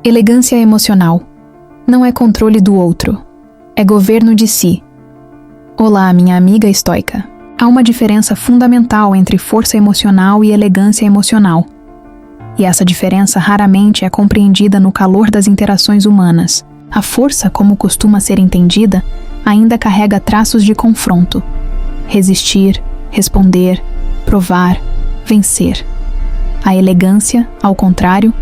Elegância emocional. Não é controle do outro. É governo de si. Olá, minha amiga estoica. Há uma diferença fundamental entre força emocional e elegância emocional. E essa diferença raramente é compreendida no calor das interações humanas. A força, como costuma ser entendida, ainda carrega traços de confronto. Resistir, responder, provar, vencer. A elegância, ao contrário,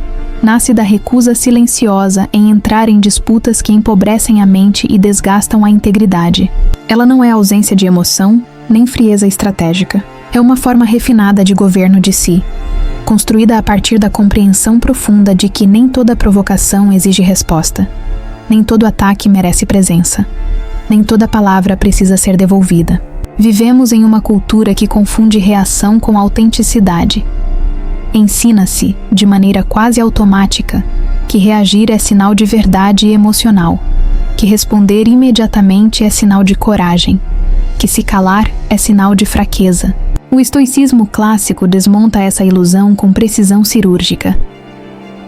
nasce da recusa silenciosa em entrar em disputas que empobrecem a mente e desgastam a integridade. Ela não é ausência de emoção, nem frieza estratégica. É uma forma refinada de governo de si, construída a partir da compreensão profunda de que nem toda provocação exige resposta, nem todo ataque merece presença, nem toda palavra precisa ser devolvida. Vivemos em uma cultura que confunde reação com autenticidade. Ensina-se, de maneira quase automática, que reagir é sinal de verdade emocional, que responder imediatamente é sinal de coragem, que se calar é sinal de fraqueza. O estoicismo clássico desmonta essa ilusão com precisão cirúrgica.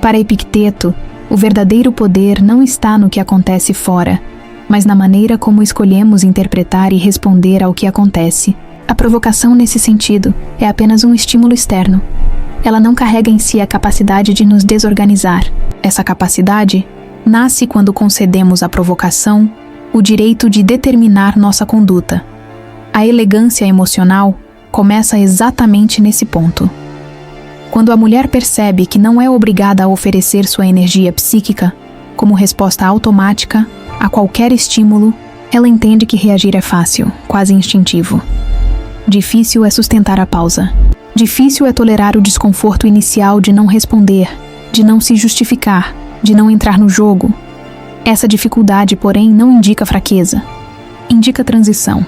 Para Epicteto, o verdadeiro poder não está no que acontece fora, mas na maneira como escolhemos interpretar e responder ao que acontece. A provocação nesse sentido é apenas um estímulo externo. Ela não carrega em si a capacidade de nos desorganizar. Essa capacidade nasce quando concedemos à provocação o direito de determinar nossa conduta. A elegância emocional começa exatamente nesse ponto. Quando a mulher percebe que não é obrigada a oferecer sua energia psíquica como resposta automática a qualquer estímulo, ela entende que reagir é fácil, quase instintivo. Difícil é sustentar a pausa. Difícil é tolerar o desconforto inicial de não responder, de não se justificar, de não entrar no jogo. Essa dificuldade, porém, não indica fraqueza. Indica transição.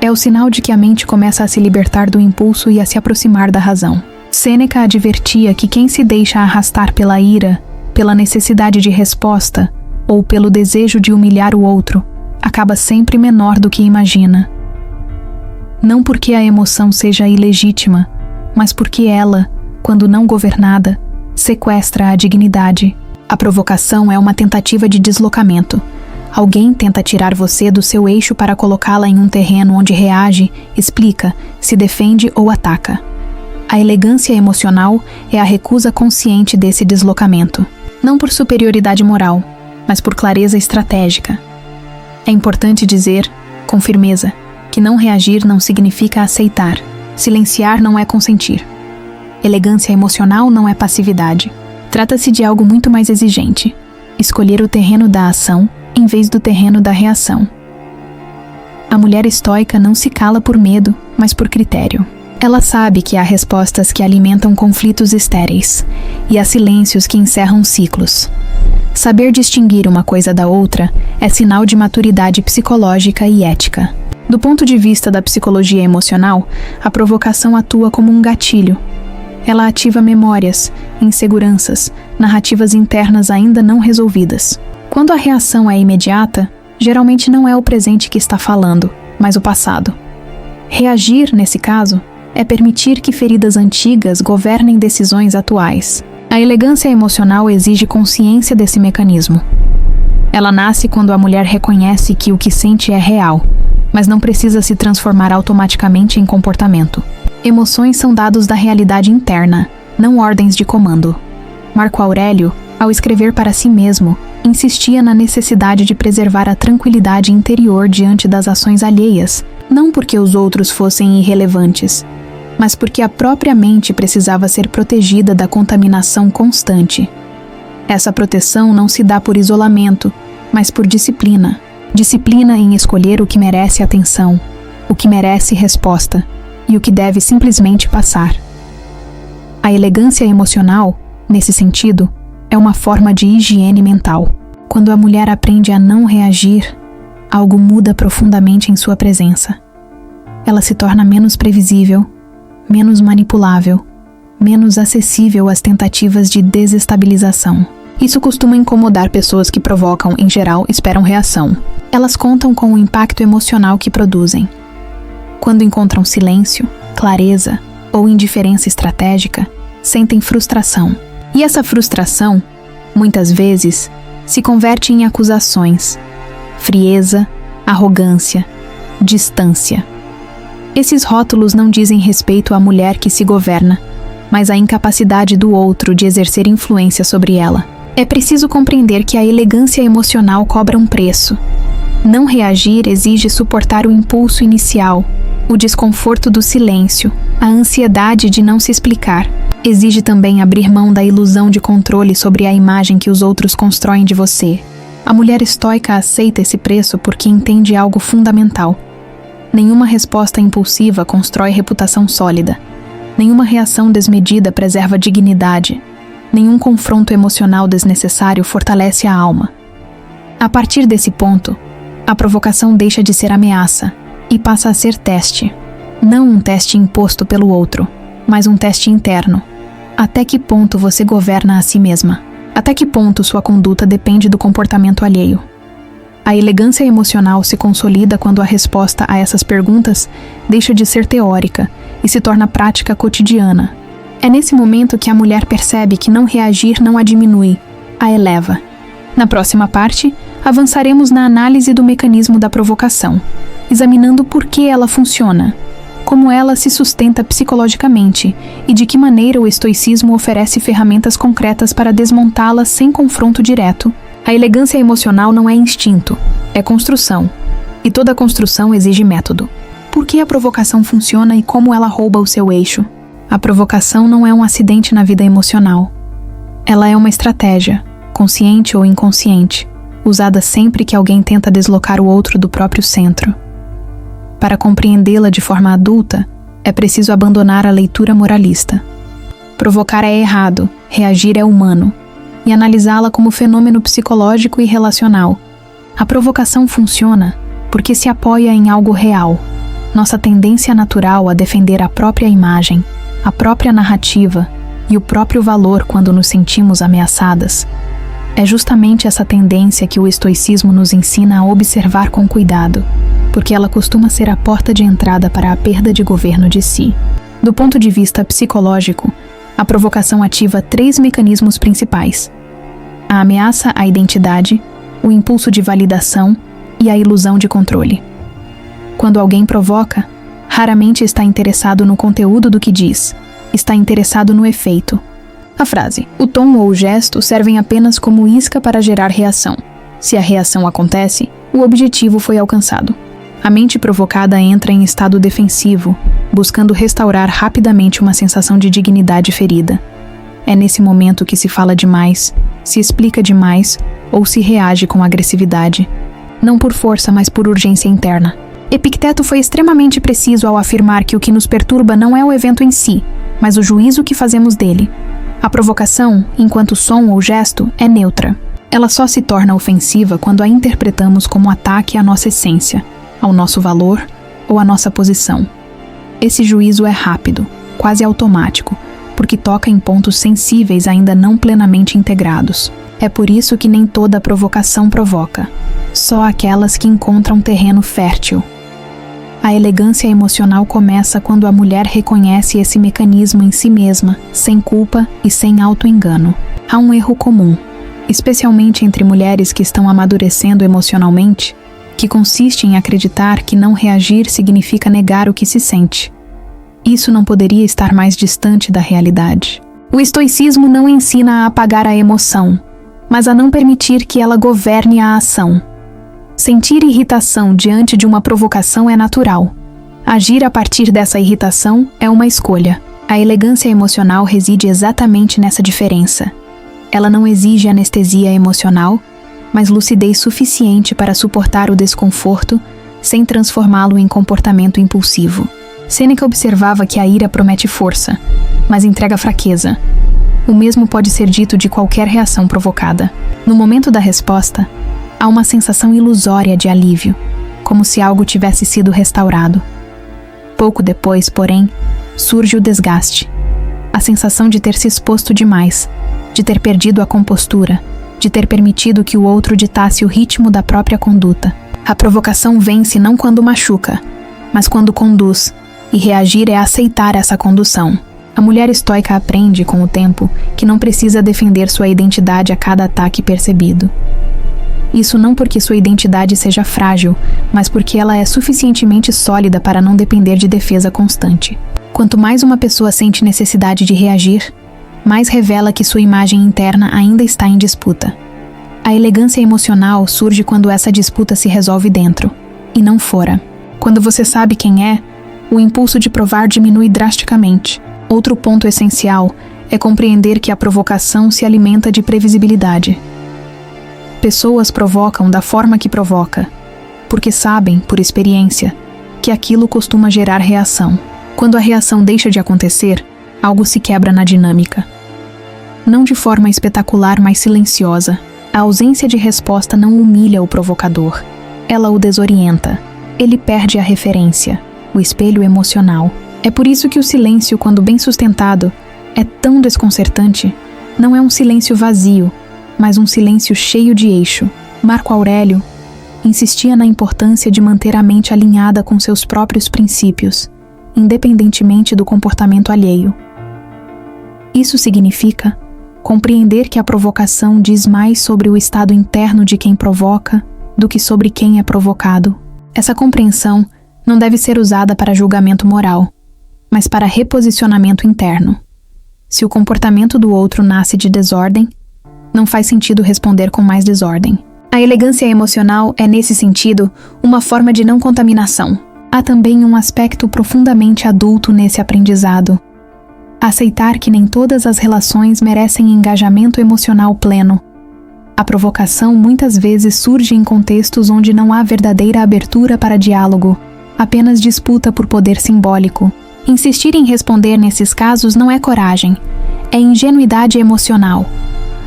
É o sinal de que a mente começa a se libertar do impulso e a se aproximar da razão. Sêneca advertia que quem se deixa arrastar pela ira, pela necessidade de resposta ou pelo desejo de humilhar o outro, acaba sempre menor do que imagina. Não porque a emoção seja ilegítima, mas porque ela, quando não governada, sequestra a dignidade. A provocação é uma tentativa de deslocamento. Alguém tenta tirar você do seu eixo para colocá-la em um terreno onde reage, explica, se defende ou ataca. A elegância emocional é a recusa consciente desse deslocamento, não por superioridade moral, mas por clareza estratégica. É importante dizer, com firmeza, que não reagir não significa aceitar. Silenciar não é consentir. Elegância emocional não é passividade. Trata-se de algo muito mais exigente. Escolher o terreno da ação em vez do terreno da reação. A mulher estoica não se cala por medo, mas por critério. Ela sabe que há respostas que alimentam conflitos estéreis, e há silêncios que encerram ciclos. Saber distinguir uma coisa da outra é sinal de maturidade psicológica e ética. Do ponto de vista da psicologia emocional, a provocação atua como um gatilho. Ela ativa memórias, inseguranças, narrativas internas ainda não resolvidas. Quando a reação é imediata, geralmente não é o presente que está falando, mas o passado. Reagir, nesse caso, é permitir que feridas antigas governem decisões atuais. A elegância emocional exige consciência desse mecanismo. Ela nasce quando a mulher reconhece que o que sente é real, mas não precisa se transformar automaticamente em comportamento. Emoções são dados da realidade interna, não ordens de comando. Marco Aurélio, ao escrever para si mesmo, insistia na necessidade de preservar a tranquilidade interior diante das ações alheias, não porque os outros fossem irrelevantes, mas porque a própria mente precisava ser protegida da contaminação constante. Essa proteção não se dá por isolamento, mas por disciplina. Disciplina em escolher o que merece atenção, o que merece resposta e o que deve simplesmente passar. A elegância emocional, nesse sentido, é uma forma de higiene mental. Quando a mulher aprende a não reagir, algo muda profundamente em sua presença. Ela se torna menos previsível, menos manipulável, menos acessível às tentativas de desestabilização. Isso costuma incomodar pessoas que provocam, em geral, esperam reação. Elas contam com o impacto emocional que produzem. Quando encontram silêncio, clareza ou indiferença estratégica, sentem frustração. E essa frustração muitas vezes, se converte em acusações, frieza, arrogância, distância. Esses rótulos não dizem respeito à mulher que se governa, mas à incapacidade do outro de exercer influência sobre ela. É preciso compreender que a elegância emocional cobra um preço. Não reagir exige suportar o impulso inicial, o desconforto do silêncio, a ansiedade de não se explicar. Exige também abrir mão da ilusão de controle sobre a imagem que os outros constroem de você. A mulher estoica aceita esse preço porque entende algo fundamental. Nenhuma resposta impulsiva constrói reputação sólida. Nenhuma reação desmedida preserva dignidade. Nenhum confronto emocional desnecessário fortalece a alma. A partir desse ponto, a provocação deixa de ser ameaça e passa a ser teste. Não um teste imposto pelo outro, mas um teste interno. Até que ponto você governa a si mesma? Até que ponto sua conduta depende do comportamento alheio? A elegância emocional se consolida quando a resposta a essas perguntas deixa de ser teórica e se torna prática cotidiana. É nesse momento que a mulher percebe que não reagir não a diminui, a eleva. Na próxima parte, avançaremos na análise do mecanismo da provocação, examinando por que ela funciona, como ela se sustenta psicologicamente e de que maneira o estoicismo oferece ferramentas concretas para desmontá-la sem confronto direto. A elegância emocional não é instinto, é construção. E toda construção exige método. Por que a provocação funciona e como ela rouba o seu eixo? A provocação não é um acidente na vida emocional. Ela é uma estratégia, consciente ou inconsciente, usada sempre que alguém tenta deslocar o outro do próprio centro. Para compreendê-la de forma adulta, é preciso abandonar a leitura moralista. Provocar é errado, reagir é humano, e analisá-la como fenômeno psicológico e relacional. A provocação funciona porque se apoia em algo real, nossa tendência natural a defender a própria imagem, a própria narrativa e o próprio valor quando nos sentimos ameaçadas. É justamente essa tendência que o estoicismo nos ensina a observar com cuidado, porque ela costuma ser a porta de entrada para a perda de governo de si. Do ponto de vista psicológico, a provocação ativa 3 mecanismos principais: a ameaça à identidade, o impulso de validação e a ilusão de controle. Quando alguém provoca, raramente está interessado no conteúdo do que diz, está interessado no efeito. A frase, o tom ou o gesto servem apenas como isca para gerar reação. Se a reação acontece, o objetivo foi alcançado. A mente provocada entra em estado defensivo, buscando restaurar rapidamente uma sensação de dignidade ferida. É nesse momento que se fala demais, se explica demais ou se reage com agressividade. Não por força, mas por urgência interna. Epicteto foi extremamente preciso ao afirmar que o que nos perturba não é o evento em si, mas o juízo que fazemos dele. A provocação, enquanto som ou gesto, é neutra. Ela só se torna ofensiva quando a interpretamos como ataque à nossa essência, ao nosso valor ou à nossa posição. Esse juízo é rápido, quase automático, porque toca em pontos sensíveis ainda não plenamente integrados. É por isso que nem toda provocação provoca, só aquelas que encontram terreno fértil. A elegância emocional começa quando a mulher reconhece esse mecanismo em si mesma, sem culpa e sem auto-engano. Há um erro comum, especialmente entre mulheres que estão amadurecendo emocionalmente, que consiste em acreditar que não reagir significa negar o que se sente. Isso não poderia estar mais distante da realidade. O estoicismo não ensina a apagar a emoção, mas a não permitir que ela governe a ação. Sentir irritação diante de uma provocação é natural. Agir a partir dessa irritação é uma escolha. A elegância emocional reside exatamente nessa diferença. Ela não exige anestesia emocional, mas lucidez suficiente para suportar o desconforto sem transformá-lo em comportamento impulsivo. Sêneca observava que a ira promete força, mas entrega fraqueza. O mesmo pode ser dito de qualquer reação provocada. No momento da resposta, há uma sensação ilusória de alívio, como se algo tivesse sido restaurado. Pouco depois, porém, surge o desgaste. A sensação de ter se exposto demais, de ter perdido a compostura, de ter permitido que o outro ditasse o ritmo da própria conduta. A provocação vence não quando machuca, mas quando conduz, e reagir é aceitar essa condução. A mulher estoica aprende, com o tempo, que não precisa defender sua identidade a cada ataque percebido. Isso não porque sua identidade seja frágil, mas porque ela é suficientemente sólida para não depender de defesa constante. Quanto mais uma pessoa sente necessidade de reagir, mais revela que sua imagem interna ainda está em disputa. A elegância emocional surge quando essa disputa se resolve dentro, e não fora. Quando você sabe quem é, o impulso de provar diminui drasticamente. Outro ponto essencial é compreender que a provocação se alimenta de previsibilidade. Pessoas provocam da forma que provoca, porque sabem, por experiência, que aquilo costuma gerar reação. Quando a reação deixa de acontecer, algo se quebra na dinâmica. Não de forma espetacular, mas silenciosa. A ausência de resposta não humilha o provocador. Ela o desorienta. Ele perde a referência, o espelho emocional. É por isso que o silêncio, quando bem sustentado, é tão desconcertante. Não é um silêncio vazio, mas um silêncio cheio de eixo. Marco Aurélio insistia na importância de manter a mente alinhada com seus próprios princípios, independentemente do comportamento alheio. Isso significa compreender que a provocação diz mais sobre o estado interno de quem provoca do que sobre quem é provocado. Essa compreensão não deve ser usada para julgamento moral, mas para reposicionamento interno. Se o comportamento do outro nasce de desordem, não faz sentido responder com mais desordem. A elegância emocional é, nesse sentido, uma forma de não contaminação. Há também um aspecto profundamente adulto nesse aprendizado. Aceitar que nem todas as relações merecem engajamento emocional pleno. A provocação muitas vezes surge em contextos onde não há verdadeira abertura para diálogo, apenas disputa por poder simbólico. Insistir em responder nesses casos não é coragem, é ingenuidade emocional.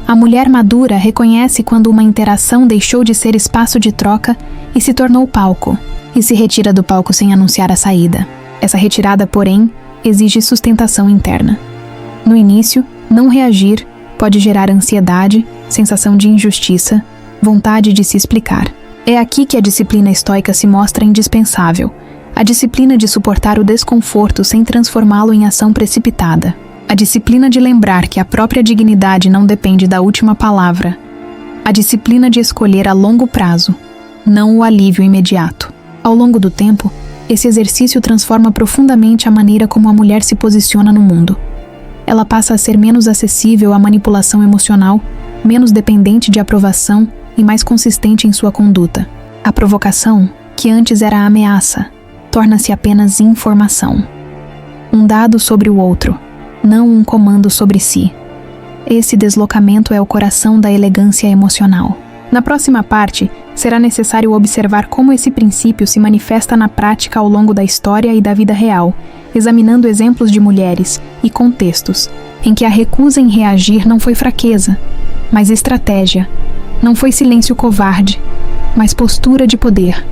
A mulher madura reconhece quando uma interação deixou de ser espaço de troca e se tornou palco, e se retira do palco sem anunciar a saída. Essa retirada, porém, exige sustentação interna. No início, não reagir pode gerar ansiedade, sensação de injustiça, vontade de se explicar. É aqui que a disciplina estoica se mostra indispensável, a disciplina de suportar o desconforto sem transformá-lo em ação precipitada. A disciplina de lembrar que a própria dignidade não depende da última palavra. A disciplina de escolher a longo prazo, não o alívio imediato. Ao longo do tempo, esse exercício transforma profundamente a maneira como a mulher se posiciona no mundo. Ela passa a ser menos acessível à manipulação emocional, menos dependente de aprovação e mais consistente em sua conduta. A provocação, que antes era ameaça, torna-se apenas informação. Um dado sobre o outro, não um comando sobre si. Esse deslocamento é o coração da elegância emocional. Na próxima parte, será necessário observar como esse princípio se manifesta na prática ao longo da história e da vida real, examinando exemplos de mulheres e contextos em que a recusa em reagir não foi fraqueza, mas estratégia, não foi silêncio covarde, mas postura de poder.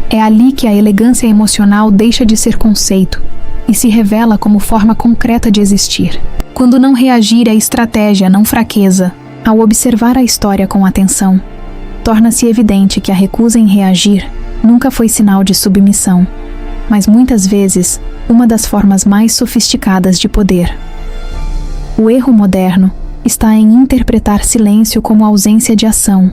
É ali que a elegância emocional deixa de ser conceito e se revela como forma concreta de existir. Quando não reagir é estratégia, não fraqueza. Ao observar a história com atenção, torna-se evidente que a recusa em reagir nunca foi sinal de submissão, mas muitas vezes uma das formas mais sofisticadas de poder. O erro moderno está em interpretar silêncio como ausência de ação,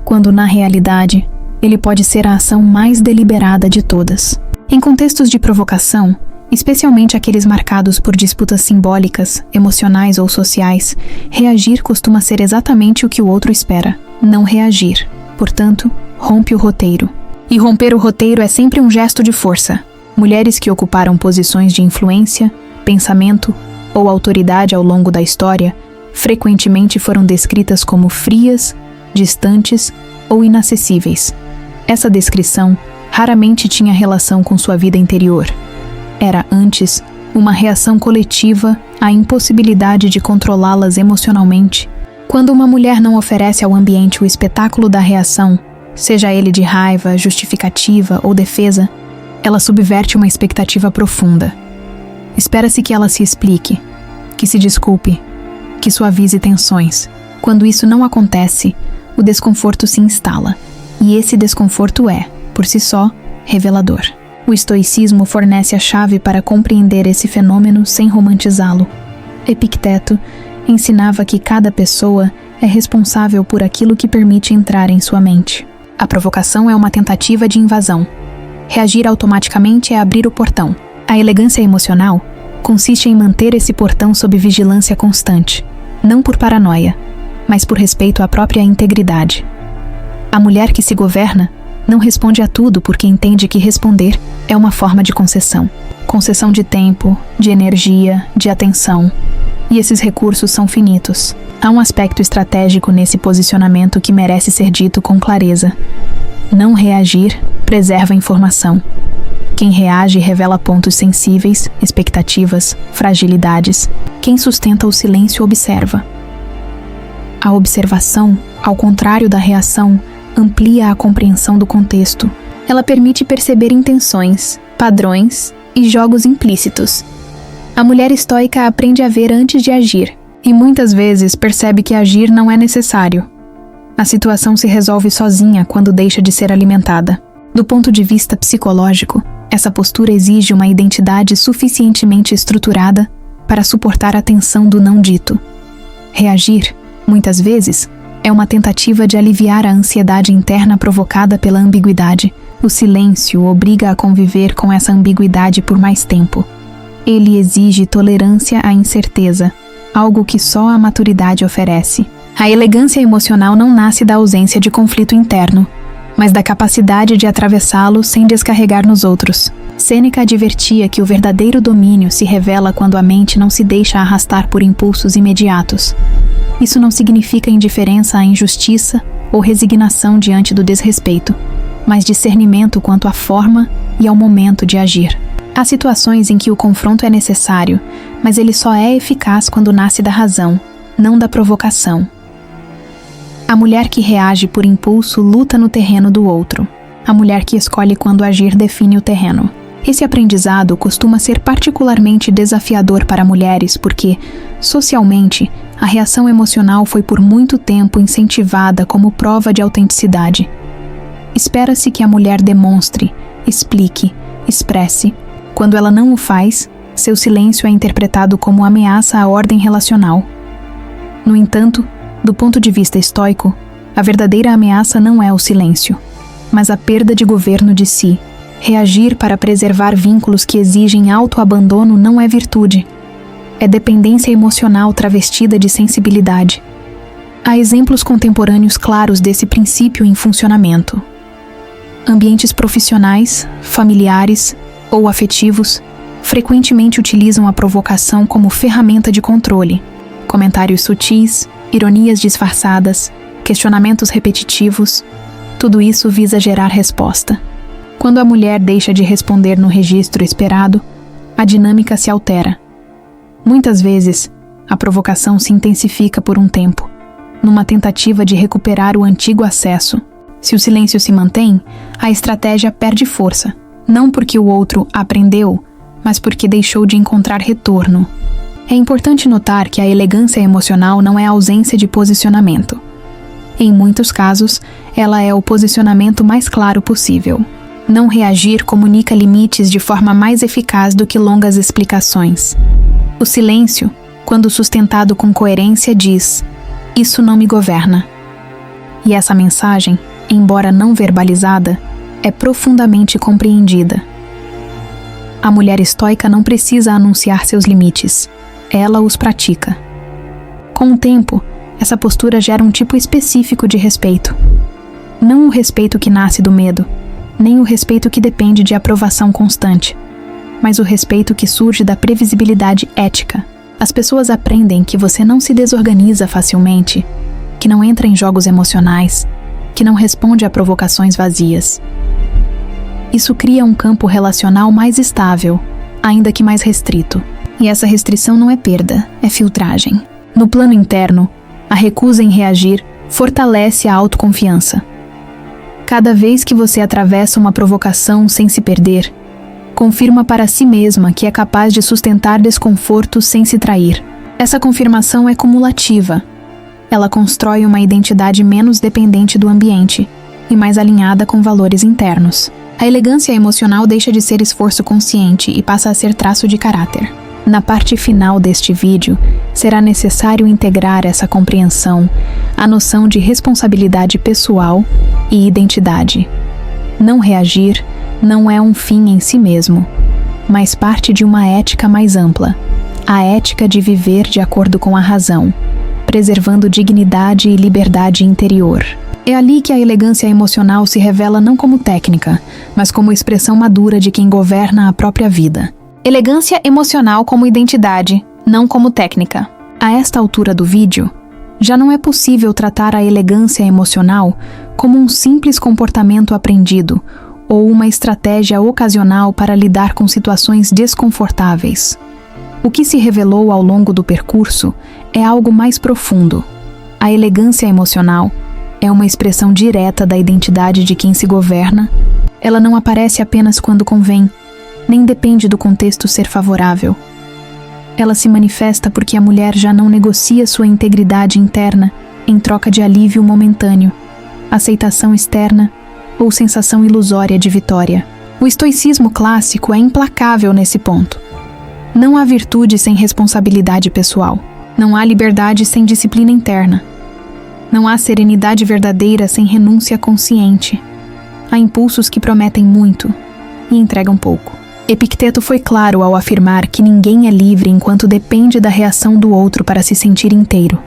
quando na realidade ele pode ser a ação mais deliberada de todas. Em contextos de provocação, especialmente aqueles marcados por disputas simbólicas, emocionais ou sociais, reagir costuma ser exatamente o que o outro espera, não reagir. Portanto, rompe o roteiro. E romper o roteiro é sempre um gesto de força. Mulheres que ocuparam posições de influência, pensamento ou autoridade ao longo da história frequentemente foram descritas como frias, distantes ou inacessíveis. Essa descrição raramente tinha relação com sua vida interior. Era, antes, uma reação coletiva à impossibilidade de controlá-las emocionalmente. Quando uma mulher não oferece ao ambiente o espetáculo da reação, seja ele de raiva, justificativa ou defesa, ela subverte uma expectativa profunda. Espera-se que ela se explique, que se desculpe, que suavize tensões. Quando isso não acontece, o desconforto se instala, e esse desconforto é, por si só, revelador. O estoicismo fornece a chave para compreender esse fenômeno sem romantizá-lo. Epicteto ensinava que cada pessoa é responsável por aquilo que permite entrar em sua mente. A provocação é uma tentativa de invasão. Reagir automaticamente é abrir o portão. A elegância emocional consiste em manter esse portão sob vigilância constante, não por paranoia, mas por respeito à própria integridade. A mulher que se governa não responde a tudo porque entende que responder é uma forma de concessão. Concessão de tempo, de energia, de atenção. E esses recursos são finitos. Há um aspecto estratégico nesse posicionamento que merece ser dito com clareza. Não reagir preserva a informação. Quem reage revela pontos sensíveis, expectativas, fragilidades. Quem sustenta o silêncio observa. A observação, ao contrário da reação, amplia a compreensão do contexto. Ela permite perceber intenções, padrões e jogos implícitos. A mulher estoica aprende a ver antes de agir, e muitas vezes percebe que agir não é necessário. A situação se resolve sozinha quando deixa de ser alimentada. Do ponto de vista psicológico, essa postura exige uma identidade suficientemente estruturada para suportar a tensão do não dito. Reagir, muitas vezes, é uma tentativa de aliviar a ansiedade interna provocada pela ambiguidade. O silêncio obriga a conviver com essa ambiguidade por mais tempo. Ele exige tolerância à incerteza, algo que só a maturidade oferece. A elegância emocional não nasce da ausência de conflito interno, mas da capacidade de atravessá-lo sem descarregar nos outros. Sêneca advertia que o verdadeiro domínio se revela quando a mente não se deixa arrastar por impulsos imediatos. Isso não significa indiferença à injustiça ou resignação diante do desrespeito, mas discernimento quanto à forma e ao momento de agir. Há situações em que o confronto é necessário, mas ele só é eficaz quando nasce da razão, não da provocação. A mulher que reage por impulso luta no terreno do outro. A mulher que escolhe quando agir define o terreno. Esse aprendizado costuma ser particularmente desafiador para mulheres porque, socialmente, a reação emocional foi por muito tempo incentivada como prova de autenticidade. Espera-se que a mulher demonstre, explique, expresse. Quando ela não o faz, seu silêncio é interpretado como ameaça à ordem relacional. No entanto, do ponto de vista estoico, a verdadeira ameaça não é o silêncio, mas a perda de governo de si. Reagir para preservar vínculos que exigem autoabandono não é virtude. É dependência emocional travestida de sensibilidade. Há exemplos contemporâneos claros desse princípio em funcionamento. Ambientes profissionais, familiares ou afetivos frequentemente utilizam a provocação como ferramenta de controle. Comentários sutis, ironias disfarçadas, questionamentos repetitivos, tudo isso visa gerar resposta. Quando a mulher deixa de responder no registro esperado, a dinâmica se altera. Muitas vezes, a provocação se intensifica por um tempo, numa tentativa de recuperar o antigo acesso. Se o silêncio se mantém, a estratégia perde força, não porque o outro aprendeu, mas porque deixou de encontrar retorno. É importante notar que a elegância emocional não é a ausência de posicionamento. Em muitos casos, ela é o posicionamento mais claro possível. Não reagir comunica limites de forma mais eficaz do que longas explicações. O silêncio, quando sustentado com coerência, diz: "Isso não me governa." E essa mensagem, embora não verbalizada, é profundamente compreendida. A mulher estoica não precisa anunciar seus limites. Ela os pratica. Com o tempo, essa postura gera um tipo específico de respeito. Não o respeito que nasce do medo, nem o respeito que depende de aprovação constante, mas o respeito que surge da previsibilidade ética. As pessoas aprendem que você não se desorganiza facilmente, que não entra em jogos emocionais, que não responde a provocações vazias. Isso cria um campo relacional mais estável, ainda que mais restrito. E essa restrição não é perda, é filtragem. No plano interno, a recusa em reagir fortalece a autoconfiança. Cada vez que você atravessa uma provocação sem se perder, confirma para si mesma que é capaz de sustentar desconforto sem se trair. Essa confirmação é cumulativa. Ela constrói uma identidade menos dependente do ambiente e mais alinhada com valores internos. A elegância emocional deixa de ser esforço consciente e passa a ser traço de caráter. Na parte final deste vídeo, será necessário integrar essa compreensão à noção de responsabilidade pessoal e identidade. Não reagir não é um fim em si mesmo, mas parte de uma ética mais ampla, a ética de viver de acordo com a razão, preservando dignidade e liberdade interior. É ali que a elegância emocional se revela não como técnica, mas como expressão madura de quem governa a própria vida. Elegância emocional como identidade, não como técnica. A esta altura do vídeo, já não é possível tratar a elegância emocional como um simples comportamento aprendido ou uma estratégia ocasional para lidar com situações desconfortáveis. O que se revelou ao longo do percurso é algo mais profundo. A elegância emocional é uma expressão direta da identidade de quem se governa. Ela não aparece apenas quando convém, nem depende do contexto ser favorável. Ela se manifesta porque a mulher já não negocia sua integridade interna em troca de alívio momentâneo, aceitação externa ou sensação ilusória de vitória. O estoicismo clássico é implacável nesse ponto. Não há virtude sem responsabilidade pessoal. Não há liberdade sem disciplina interna. Não há serenidade verdadeira sem renúncia consciente. Há impulsos que prometem muito e entregam pouco. Epicteto foi claro ao afirmar que ninguém é livre enquanto depende da reação do outro para se sentir inteiro.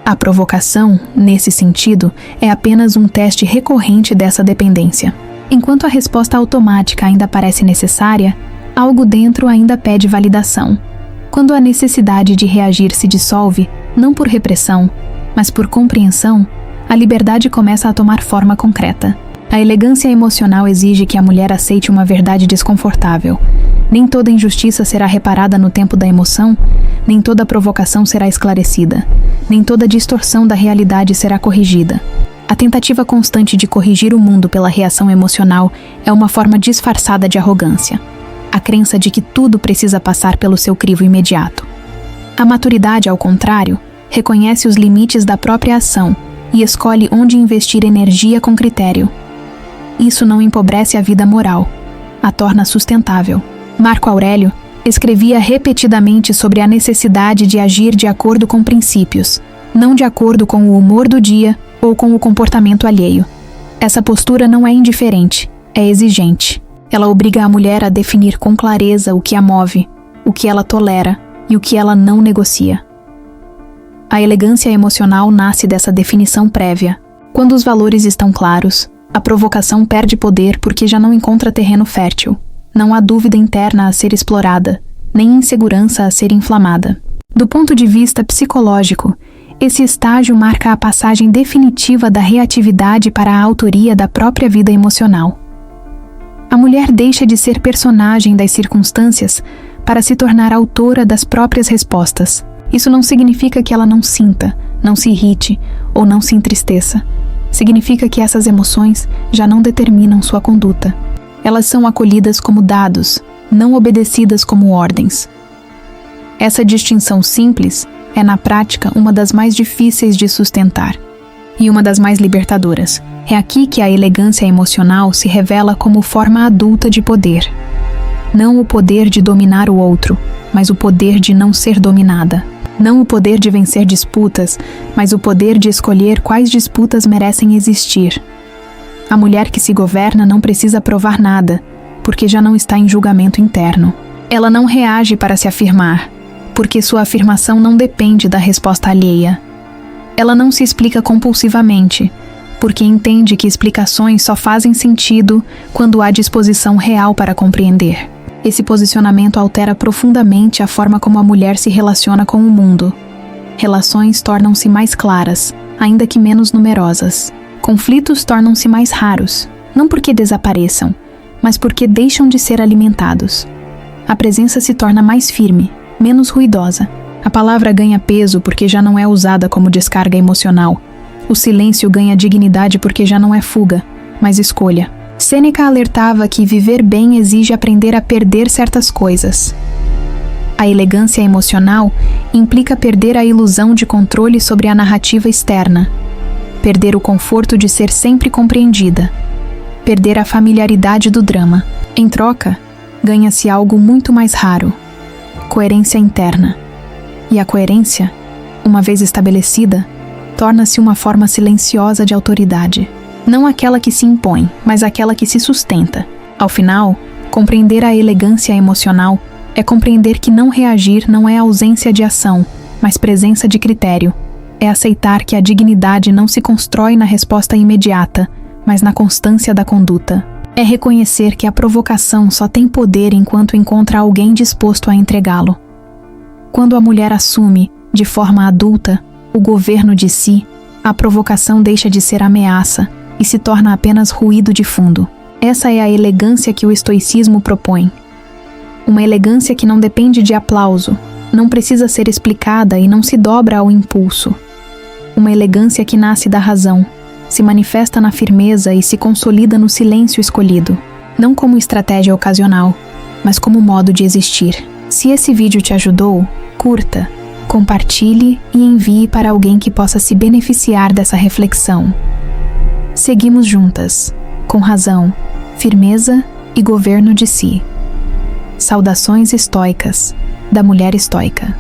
A provocação, nesse sentido, é apenas um teste recorrente dessa dependência. Enquanto a resposta automática ainda parece necessária, algo dentro ainda pede validação. Quando a necessidade de reagir se dissolve, não por repressão, mas por compreensão, a liberdade começa a tomar forma concreta. A elegância emocional exige que a mulher aceite uma verdade desconfortável. Nem toda injustiça será reparada no tempo da emoção, nem toda provocação será esclarecida, nem toda distorção da realidade será corrigida. A tentativa constante de corrigir o mundo pela reação emocional é uma forma disfarçada de arrogância. A crença de que tudo precisa passar pelo seu crivo imediato. A maturidade, ao contrário, reconhece os limites da própria ação e escolhe onde investir energia com critério. Isso não empobrece a vida moral, a torna sustentável. Marco Aurélio escrevia repetidamente sobre a necessidade de agir de acordo com princípios, não de acordo com o humor do dia ou com o comportamento alheio. Essa postura não é indiferente, é exigente. Ela obriga a mulher a definir com clareza o que a move, o que ela tolera e o que ela não negocia. A elegância emocional nasce dessa definição prévia. Quando os valores estão claros, a provocação perde poder porque já não encontra terreno fértil. Não há dúvida interna a ser explorada, nem insegurança a ser inflamada. Do ponto de vista psicológico, esse estágio marca a passagem definitiva da reatividade para a autoria da própria vida emocional. A mulher deixa de ser personagem das circunstâncias para se tornar autora das próprias respostas. Isso não significa que ela não sinta, não se irrite ou não se entristeça. Significa que essas emoções já não determinam sua conduta. Elas são acolhidas como dados, não obedecidas como ordens. Essa distinção simples é, na prática, uma das mais difíceis de sustentar e uma das mais libertadoras. É aqui que a elegância emocional se revela como forma adulta de poder. Não o poder de dominar o outro, mas o poder de não ser dominada. Não o poder de vencer disputas, mas o poder de escolher quais disputas merecem existir. A mulher que se governa não precisa provar nada, porque já não está em julgamento interno. Ela não reage para se afirmar, porque sua afirmação não depende da resposta alheia. Ela não se explica compulsivamente, porque entende que explicações só fazem sentido quando há disposição real para compreender. Esse posicionamento altera profundamente a forma como a mulher se relaciona com o mundo. Relações tornam-se mais claras, ainda que menos numerosas. Conflitos tornam-se mais raros, não porque desapareçam, mas porque deixam de ser alimentados. A presença se torna mais firme, menos ruidosa. A palavra ganha peso porque já não é usada como descarga emocional. O silêncio ganha dignidade porque já não é fuga, mas escolha. Sêneca alertava que viver bem exige aprender a perder certas coisas. A elegância emocional implica perder a ilusão de controle sobre a narrativa externa, perder o conforto de ser sempre compreendida, perder a familiaridade do drama. Em troca, ganha-se algo muito mais raro: coerência interna. E a coerência, uma vez estabelecida, torna-se uma forma silenciosa de autoridade. Não aquela que se impõe, mas aquela que se sustenta. Ao final, compreender a elegância emocional é compreender que não reagir não é ausência de ação, mas presença de critério. É aceitar que a dignidade não se constrói na resposta imediata, mas na constância da conduta. É reconhecer que a provocação só tem poder enquanto encontra alguém disposto a entregá-lo. Quando a mulher assume, de forma adulta, o governo de si, a provocação deixa de ser ameaça e se torna apenas ruído de fundo. Essa é a elegância que o estoicismo propõe. Uma elegância que não depende de aplauso, não precisa ser explicada e não se dobra ao impulso. Uma elegância que nasce da razão, se manifesta na firmeza e se consolida no silêncio escolhido, não como estratégia ocasional, mas como modo de existir. Se esse vídeo te ajudou, curta, compartilhe e envie para alguém que possa se beneficiar dessa reflexão. Seguimos juntas, com razão, firmeza e governo de si. Saudações estoicas, da mulher estoica.